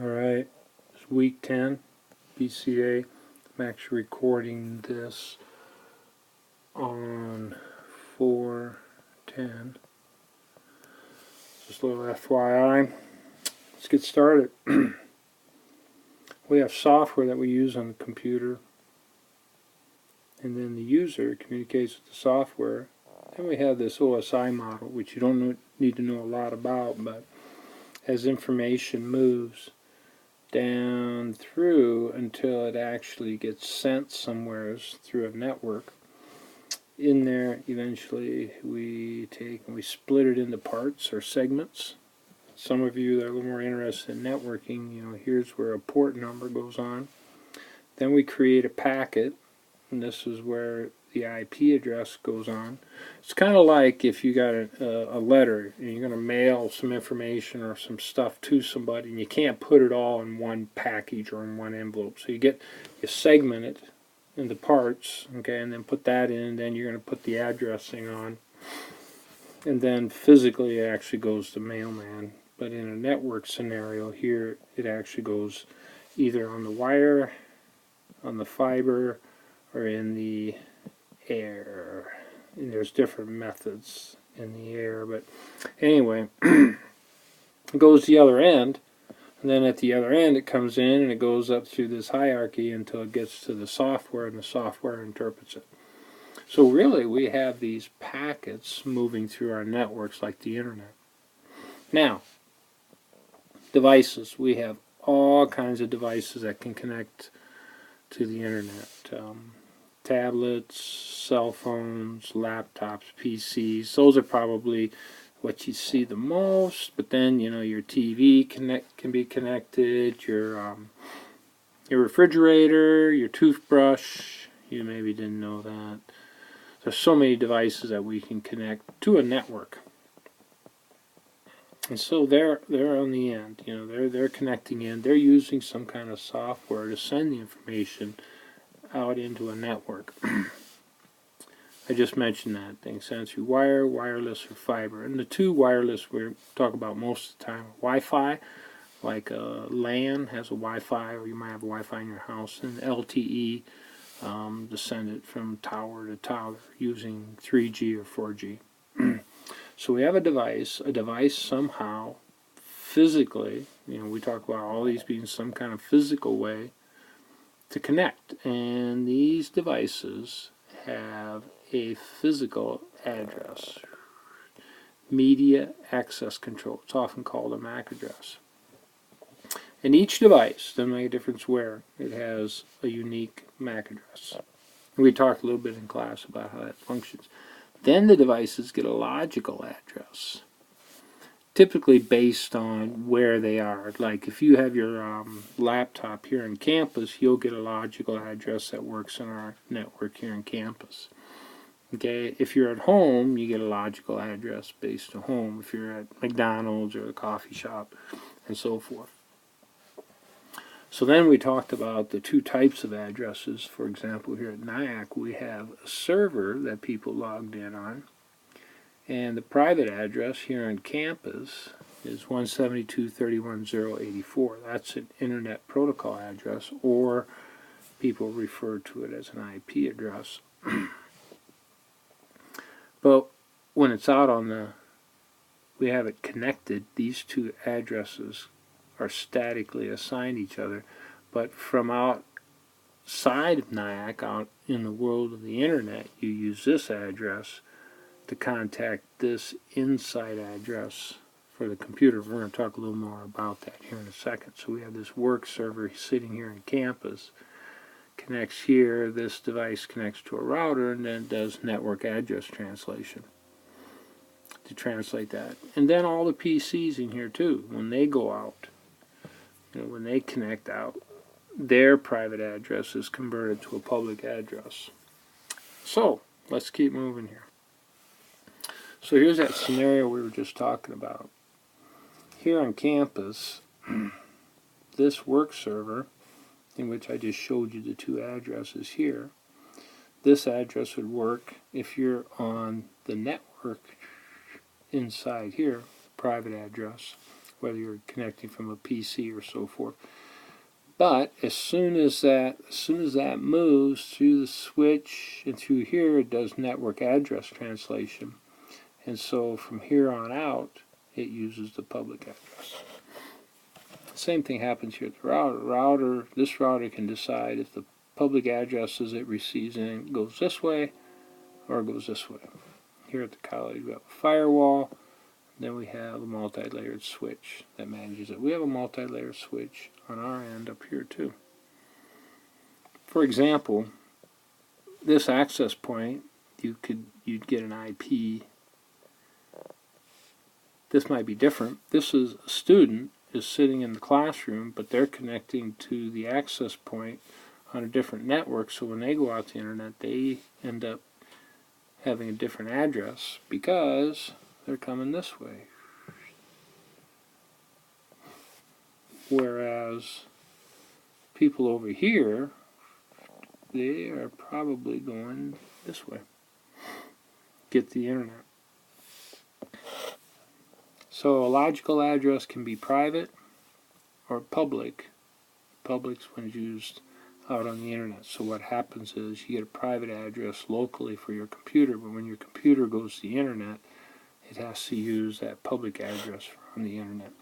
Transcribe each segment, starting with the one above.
Alright, it's week 10, BCA. I'm actually recording this on 4/10. Just a little FYI. Let's get started. We have software that we use on the computer, and then the user communicates with the software. Then we have this OSI model, which you don't need to know a lot about, but as information moves down through until it actually gets sent somewhere through a network. In there, eventually, we take and we split it into parts or segments. Some of you that are a little more interested in networking, here's where a port number goes on. Then we create a packet, and this is where the IP address goes on. It's kind of like if you got a letter and you're going to mail some information or some stuff to somebody, and you can't put it all in one package or in one envelope. So you segment it into parts, okay, and then put that in, and then you're going to put the addressing on, and then physically it actually goes to mailman. But in a network scenario here, it actually goes either on the wire, on the fiber, or in the air. And there's different methods in the air, but anyway, it goes to the other end, and then at the other end it comes in and it goes up through this hierarchy until it gets to the software, and the software interprets it. So really we have these packets moving through our networks like the internet. Now, devices. We have all kinds of devices that can connect to the internet. Tablets, cell phones, laptops, PCs, those are probably what you see the most, but then your TV can be connected, your refrigerator, your toothbrush, you maybe didn't know that. There's so many devices that we can connect to a network. And so they're on the end, they're connecting in, they're using some kind of software to send the information out into a network. I just mentioned that thing sent through wire, wireless, or fiber. And the two wireless we talk about most of the time are Wi-Fi, like a LAN has a Wi-Fi, or you might have a Wi-Fi in your house, and LTE to send it from tower to tower using 3G or 4G. So we have a device somehow physically, we talk about all these being some kind of physical way to connect, and these devices have a physical address. Media access control. It's often called a MAC address. And each device, doesn't make a difference where, it has a unique MAC address. We talked a little bit in class about how that functions. Then the devices get a logical address, typically based on where they are. Like if you have your laptop here in campus, you'll get a logical address that works in our network here in campus. Okay, if you're at home, you get a logical address based on home. If you're at McDonald's or a coffee shop, and so forth. So then we talked about the two types of addresses. For example, here at NIACC, we have a server that people logged in on. And the private address here on campus is 172.31.084. That's an Internet Protocol address, or people refer to it as an IP address. But when it's out on we have it connected, these two addresses are statically assigned each other. But from outside of NIACC, out in the world of the Internet, you use this address to contact this inside address for the computer. We're going to talk a little more about that here in a second. So we have this work server sitting here in campus, connects here, this device connects to a router, and then does network address translation to translate that. And then all the PCs in here too, when they go out, when they connect out, their private address is converted to a public address. So let's keep moving here. So here's that scenario we were just talking about. Here on campus, this work server, in which I just showed you the two addresses here, this address would work if you're on the network inside here, private address, whether you're connecting from a PC or so forth. But as soon as that moves through the switch and through here, it does network address translation. And so from here on out, it uses the public address. Same thing happens here at the router. This router can decide if the public addresses it receives in goes this way or goes this way. Here at the college, we have a firewall. Then we have a multi-layered switch that manages it. We have a multi-layered switch on our end up here too. For example, this access point, you'd get an IP. This might be different. This is a student is sitting in the classroom, but they're connecting to the access point on a different network, so when they go out to the internet, they end up having a different address because they're coming this way. Whereas people over here, they are probably going this way. Get the internet. So a logical address can be private or public. Public's when it's used out on the internet. So what happens is you get a private address locally for your computer, but when your computer goes to the internet, it has to use that public address from the internet.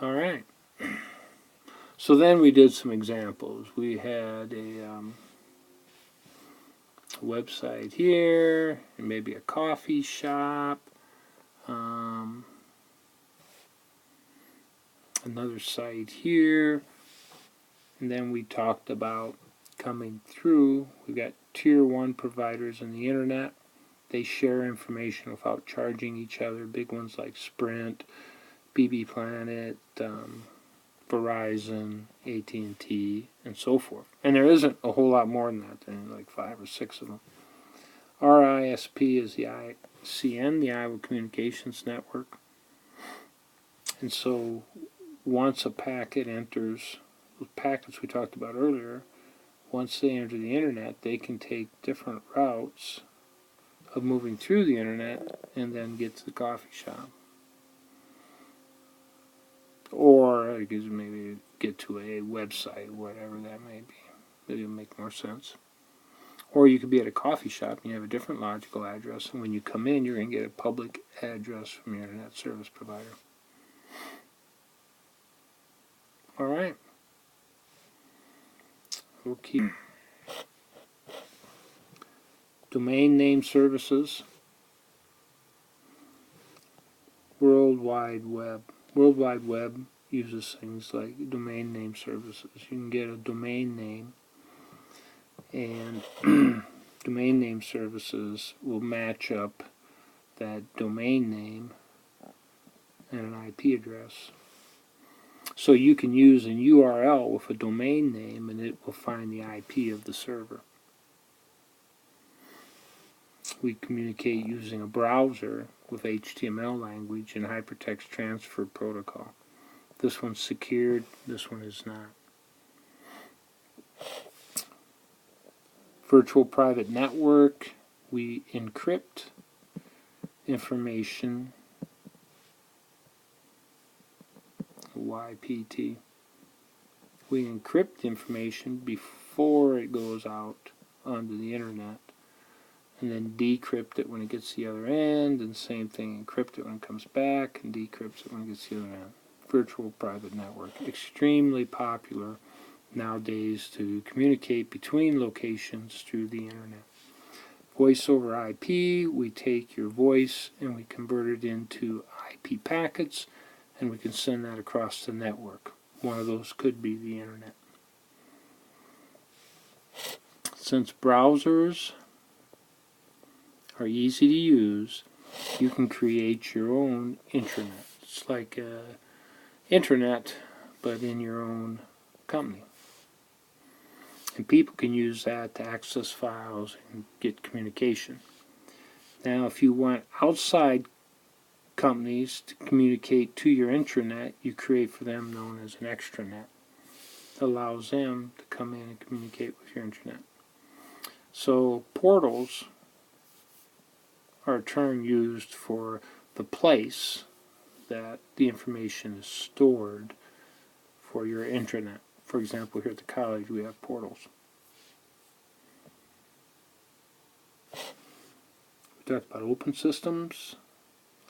All right. So then we did some examples. We had a website here, and maybe a coffee shop, another site here, and then we talked about coming through. We've got tier 1 providers in the internet. They share information without charging each other. Big ones like Sprint, BB Planet, Verizon, AT&T, and so forth. And there isn't a whole lot more than that. There are like 5 or 6 of them. Our ISP is the ICN, the Iowa Communications Network. And so once a packet enters, the packets we talked about earlier, once they enter the internet, they can take different routes of moving through the internet and then get to the coffee shop. Or maybe get to a website, whatever that may be. Maybe it'll make more sense. Or you could be at a coffee shop and you have a different logical address, and when you come in, you're going to get a public address from your internet service provider. All right. We'll keep domain name services. World Wide Web. World Wide Web uses things like domain name services. You can get a domain name, and domain name services will match up that domain name and an IP address. So you can use an URL with a domain name and it will find the IP of the server. We communicate using a browser with HTML language and hypertext transfer protocol. This one's secured, this one is not. Virtual private network, we encrypt information, YPT. We encrypt information before it goes out onto the internet, and then decrypt it when it gets to the other end, and same thing, encrypt it when it comes back, and decrypt it when it gets to the other end. Virtual private network, extremely popular nowadays to communicate between locations through the internet. Voice over IP, we take your voice and we convert it into IP packets, and we can send that across the network. One of those could be the internet. Since browsers are easy to use, you can create your own intranet. It's like an intranet, but in your own company. And people can use that to access files and get communication. Now, if you want outside companies to communicate to your intranet, you create for them known as an extranet. It allows them to come in and communicate with your intranet. So portals are a term used for the place that the information is stored for your intranet. For example, here at the college we have portals. We talked about open systems,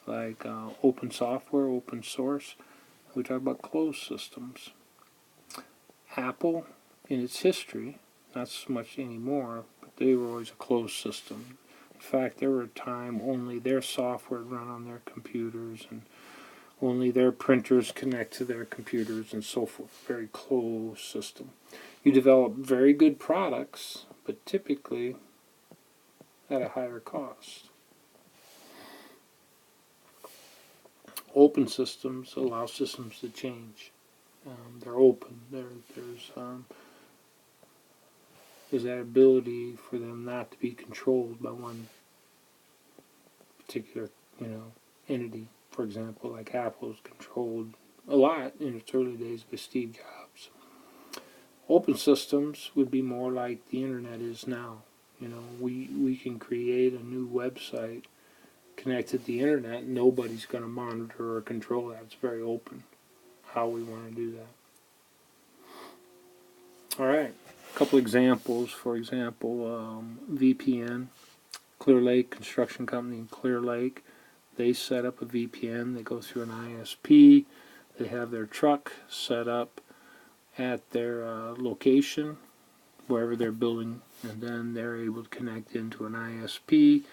like open software, open source. We talk about closed systems. Apple, in its history, not so much anymore, but they were always a closed system. In fact, there were a time only their software would run on their computers, and only their printers connect to their computers, and so forth. Very closed system. You develop very good products, but typically at a higher cost. Open systems allow systems to change. They're open. There's that ability for them not to be controlled by one particular, entity. For example, like Apple was controlled a lot in its early days by Steve Jobs. Open systems would be more like the internet is now. We can create a new website connected to the internet. Nobody's going to monitor or control that. It's very open how we want to do that. All right, a couple examples. For example, VPN. Clear Lake Construction Company in Clear Lake. They set up a VPN. They go through an ISP. They have their truck set up at their location, wherever they're building, and then they're able to connect into an ISP,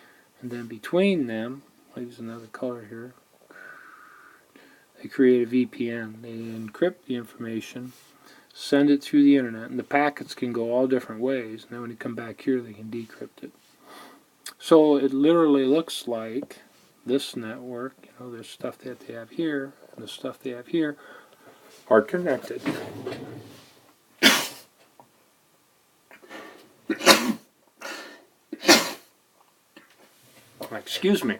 and then between them, I'll use another color here, they create a VPN. They encrypt the information, send it through the internet, and the packets can go all different ways, and then when you come back here they can decrypt it. So it literally looks like this network, there's stuff that they have here, and the stuff they have here are connected. Excuse me.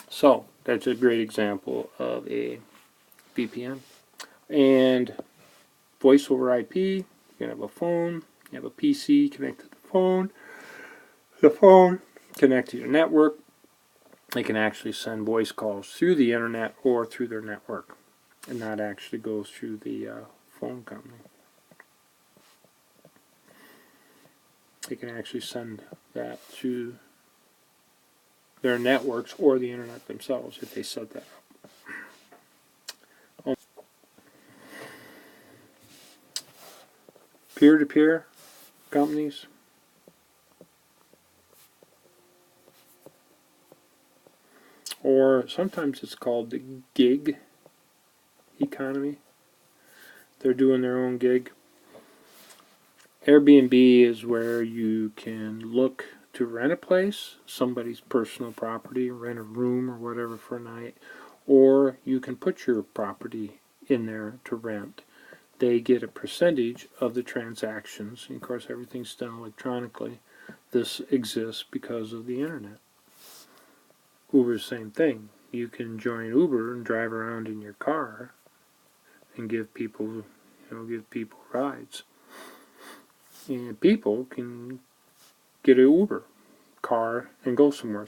So that's a great example of a VPN. And voice over IP, you can have a phone, you have a PC connected to the phone connected to your network. They can actually send voice calls through the internet or through their network, and not actually go through the phone company. They can actually send that through their networks or the internet themselves if they set that up. Peer-to-peer companies. Or sometimes it's called the gig economy. They're doing their own gig. Airbnb is where you can look to rent a place, somebody's personal property, rent a room or whatever for a night, or you can put your property in there to rent. They get a percentage of the transactions. And of course, everything's done electronically. This exists because of the internet. Uber's the same thing. You can join Uber and drive around in your car and give people rides. And people can get an Uber car and go somewhere.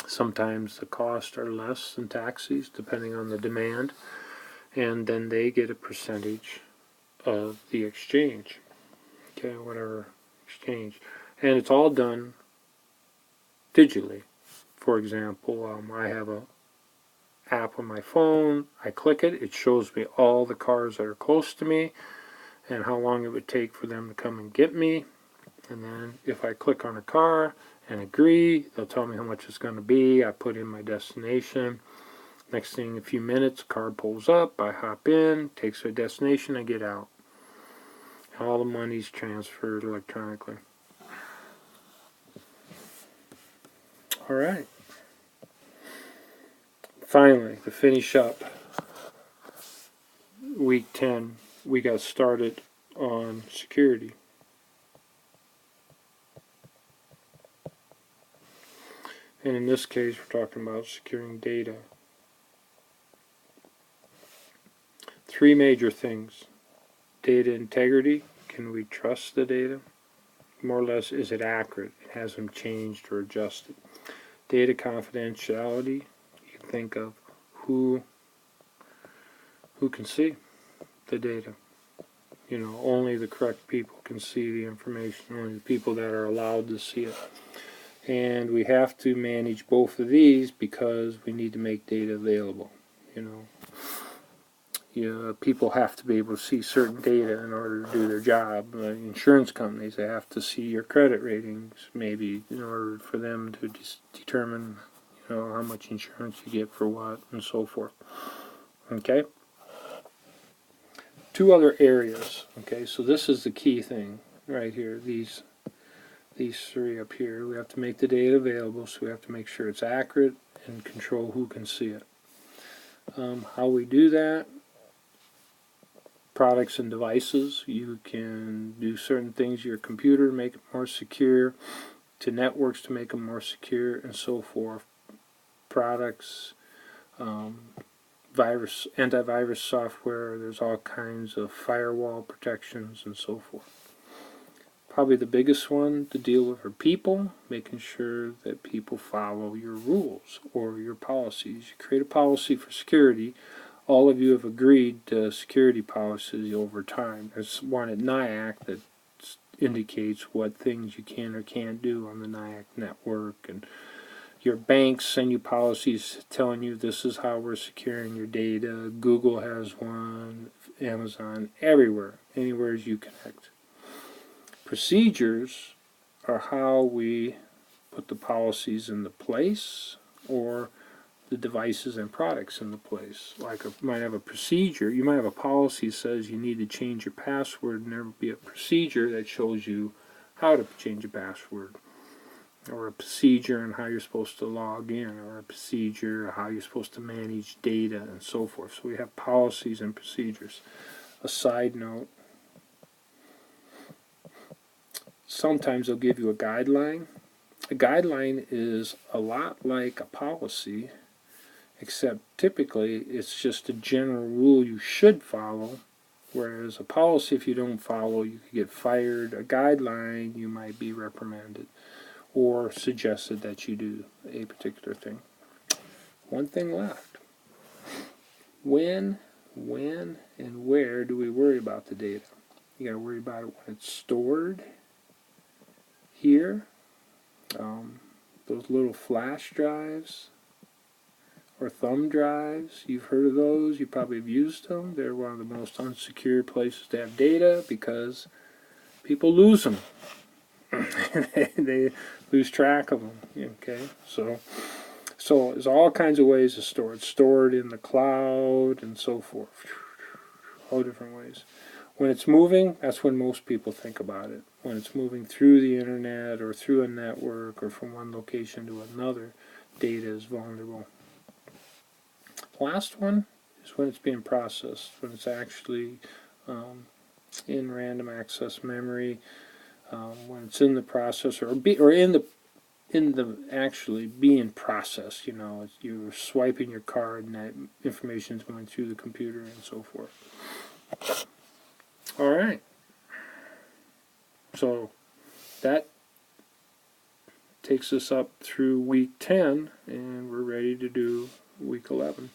Sometimes the costs are less than taxis, depending on the demand, and then they get a percentage of the exchange. Okay, whatever exchange. And it's all done digitally. For example, I have an app on my phone. I click it. It shows me all the cars that are close to me and how long it would take for them to come and get me. And then if I click on a car and agree, they'll tell me how much it's going to be. I put in my destination. Next thing, a few minutes, car pulls up. I hop in, takes to a destination, I get out. All the money's transferred electronically. All right. Finally, to finish up, week 10, we got started on security. And in this case, we're talking about securing data. 3 major things. Data integrity. Can we trust the data? more or less, is it accurate? It hasn't changed or adjusted. Data confidentiality, you can think of who can see the data. You know, only the correct people can see the information, only the people that are allowed to see it. And we have to manage both of these because we need to make data available. People have to be able to see certain data in order to do their job. Insurance companies, they have to see your credit ratings, maybe, in order for them to determine, how much insurance you get for what, and so forth. Okay? Two other areas. Okay, so this is the key thing right here. These three up here. We have to make the data available, so we have to make sure it's accurate and control who can see it. How we do that? Products and devices. You can do certain things to your computer to make it more secure, to networks to make them more secure, and so forth. Products, antivirus software, there's all kinds of firewall protections and so forth. Probably the biggest one to deal with are people, making sure that people follow your rules or your policies. You create a policy for security. All of you have agreed to security policies over time. There's one at NIACC that indicates what things you can or can't do on the NIACC network, and your banks send you policies telling you this is how we're securing your data. Google has one, Amazon, everywhere, anywhere you connect. Procedures are how we put the policies into place, or the devices and products into place. Like you might have a procedure, you might have a policy that says you need to change your password, and there will be a procedure that shows you how to change your password, or a procedure on how you're supposed to log in, or a procedure how you're supposed to manage data, and so forth. So we have policies and procedures. A side note, sometimes they'll give you a guideline. A guideline is a lot like a policy, except typically it's just a general rule you should follow, whereas a policy, if you don't follow, you could get fired. A guideline, you might be reprimanded or suggested that you do a particular thing. One thing left. When and where do we worry about the data? You got to worry about it when it's stored here. Those little flash drives or thumb drives, you've heard of those, you probably have used them. They're one of the most unsecure places to have data because people lose them. They lose track of them. Okay, so there's all kinds of ways to store it. Stored in the cloud and so forth. All different ways. When it's moving, that's when most people think about it. When it's moving through the internet or through a network or from one location to another, data is vulnerable. Last one is when it's being processed, when it's actually in random access memory, when it's in the processor or in the actually being processed. You're swiping your card and that information is going through the computer and so forth. All right. So that takes us up through week 10, and we're ready to do week 11.